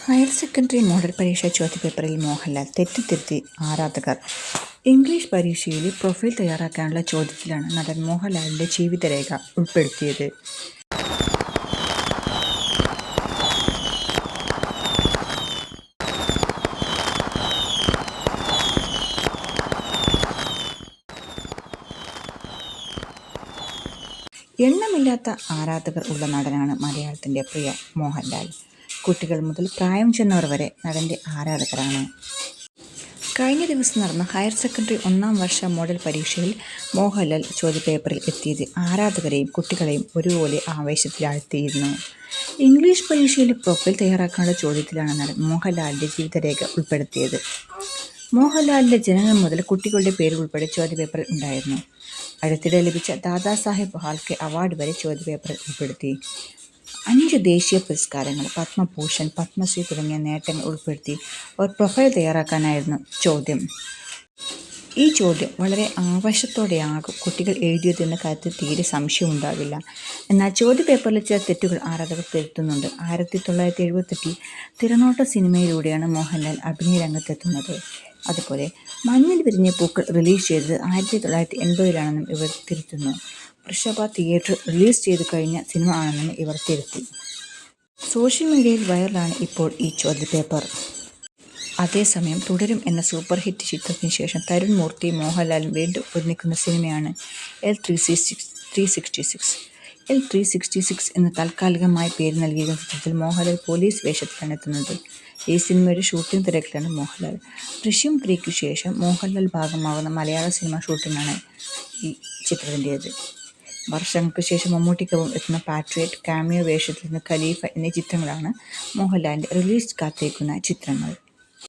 Higher secondary model പരീക്ഷാ ചോദ്യപേപ്പറിൽ മോഹൻലാൽ തെറ്റിദ്ധരുത്തി ആരാധകർ. English പരീക്ഷയിലെ profile തയ്യാറാക്കാനുള്ള ചോദ്യത്തിലാണ് നടൻ മോഹൻലാലിന്റെ ജീവിതരേഖ ഉൾപ്പെടുത്തിയത്. എണ്ണമില്ലാത്ത ആരാധകർ ഉള്ള നടനാണ് മലയാളത്തിന്റെ പ്രിയ മോഹൻലാൽ. കുട്ടികൾ മുതൽ പ്രായം ചെന്നവർ വരെ നടന്റെ ആരാധകരാണ്. കഴിഞ്ഞ ദിവസം നടന്ന ഹയർ സെക്കൻഡറി 1ാം വർഷ മോഡൽ പരീക്ഷയിൽ മോഹൻലാൽ ചോദ്യപേപ്പറിൽ എത്തിയത് ആരാധകരെയും കുട്ടികളെയും ഒരുപോലെ ആവേശത്തിലാഴ്ത്തിയിരുന്നു. ഇംഗ്ലീഷ് പരീക്ഷയിലെ പ്രൊഫൈൽ തയ്യാറാക്കാനുള്ള ചോദ്യത്തിലാണ് നടൻ മോഹൻലാലിന്റെ ജീവിതരേഖ ഉൾപ്പെടുത്തിയത്. മോഹൻലാലിന്റെ ജനനം മുതൽ കുട്ടികളുടെ പേര് ഉൾപ്പെടെ ചോദ്യപേപ്പറിൽ ഉണ്ടായിരുന്നു. അടുത്തിടെ ലഭിച്ച ദാദാസാഹേബ് ഫാൽക്കെ അവാർഡ് വരെ ചോദ്യപേപ്പറിൽ ഉൾപ്പെടുത്തി. 5 ദേശീയ പുരസ്കാരങ്ങൾ, പത്മഭൂഷൺ, പത്മശ്രീ തുടങ്ങിയ നേട്ടങ്ങൾ ഉൾപ്പെടുത്തി ഒരു പ്രൊഫൈൽ തയ്യാറാക്കാനായിരുന്നു ചോദ്യം. ഈ ചോദ്യം വളരെ ആവേശത്തോടെയാകും കുട്ടികൾ എഴുതിയതെന്ന കാര്യത്തിൽ തീരെ സംശയമുണ്ടാവില്ല. എന്നാൽ ചോദ്യപേപ്പറിലെ ചില തെറ്റുകൾ ആരാധകർ തിരുത്തുന്നുണ്ട്. 1978 തിരനോട്ട സിനിമയിലൂടെയാണ് മോഹൻലാൽ അഭിനയ രംഗത്തെത്തുന്നത്. അതുപോലെ മഞ്ഞിൽ വിരിഞ്ഞ പൂക്കൾ റിലീസ് ചെയ്തത് 1980-ലാണെന്നും ഇവർ തിരുത്തുന്നു. വൃഷഭ തിയേറ്ററിൽ റിലീസ് ചെയ്തു കഴിഞ്ഞ സിനിമ ആണെന്നും ഇവർ തിരുത്തി. സോഷ്യൽ മീഡിയയിൽ വൈറലാണ് ഇപ്പോൾ ഈ ചോദ്യപേപ്പർ. അതേസമയം തുടരും എന്ന സൂപ്പർ ഹിറ്റ് ചിത്രത്തിന് ശേഷം തരുൺ മൂർത്തിയും മോഹൻലാലും വീണ്ടും ഒന്നിക്കുന്ന സിനിമയാണ് L366. L366 എന്ന താൽക്കാലികമായി പേര് നൽകിയിരിക്കുന്ന ചിത്രത്തിൽ മോഹൻലാൽ പോലീസ് വേഷത്തിലാണ് എത്തുന്നത്. ഈ സിനിമയുടെ ഷൂട്ടിംഗ് തിരക്കിലാണ് മോഹൻലാൽ. ദൃശ്യം 3ക്കു ശേഷം മോഹൻലാൽ ഭാഗമാകുന്ന മലയാള സിനിമ ഷൂട്ടിംഗാണ് ഈ ചിത്രത്തിൻ്റേത്. വർഷങ്ങൾക്ക് ശേഷം മമ്മൂട്ടിക്കൊപ്പം എത്തുന്ന പാട്രിയറ്റ്, കാമിയോ വേഷത്തിലെത്തുന്ന ഖലീഫ എന്നീ ചിത്രങ്ങളാണ് മോഹൻലാലിന്റെ റിലീസ് കാത്തിരിക്കുന്ന ചിത്രങ്ങൾ.